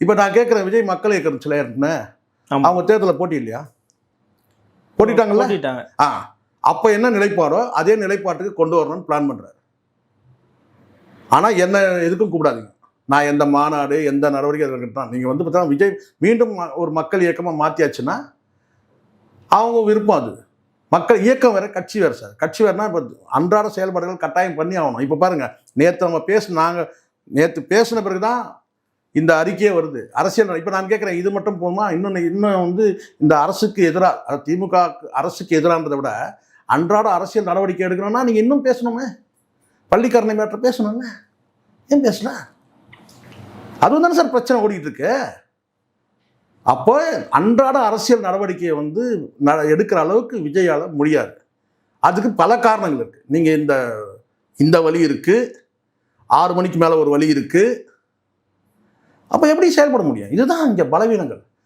இப்போ நான் கேட்குறேன், விஜய் மக்கள் இயக்கம் சில இருக்குன்னு அவங்க தேர்தலில் போட்டி இல்லையா? போட்டிட்டாங்கல்ல. அப்போ என்ன நிலைப்பாடோ அதே நிலைப்பாட்டுக்கு கொண்டு வரணும்னு பிளான் பண்ணுறாரு. ஆனால் என்ன எதுக்கும் கூப்பிடாதீங்க, நான் எந்த மாநாடு எந்த நடவடிக்கை இருக்கட்டும், நீங்கள் வந்து பார்த்தா விஜய் மீண்டும் ஒரு மக்கள் இயக்கமாக மாற்றியாச்சுன்னா அவங்க விருப்பம். அது மக்கள் இயக்கம் வேறு, கட்சி வேறு சார். கட்சி வேறுனா இப்போ அன்றாட செயல்பாடுகள் கட்டாயம் பண்ணி ஆகணும். இப்போ பாருங்கள், நேற்று பேசின பிறகு தான் இந்த அறிக்கையே வருது. அரசியல் இப்போ நான் கேட்குறேன், இது மட்டும் போகுமா? இன்னும் வந்து இந்த அரசுக்கு எதிராக, திமுக அரசுக்கு எதிரானதை விட அன்றாட அரசியல் நடவடிக்கை எடுக்கணும்னா நீங்கள் இன்னும் பேசணுமே. பள்ளிக்கரணை மேற்ற பேசணுங்க, ஏன் பேசல? அதுவும் தானே சார் பிரச்சனை ஓடிட்டு இருக்கு. அப்போ அன்றாட அரசியல் நடவடிக்கையை வந்து எடுக்கிற அளவுக்கு விஜயால் முடியாது. அதுக்கு பல காரணங்கள் இருக்குது. நீங்கள் இந்த வழி இருக்குது, 6 மணிக்கு மேலே ஒரு வழி இருக்குது. அப்போ எப்படி செயல்பட முடியும்? இதுதான் இங்கே பலவீனங்கள்.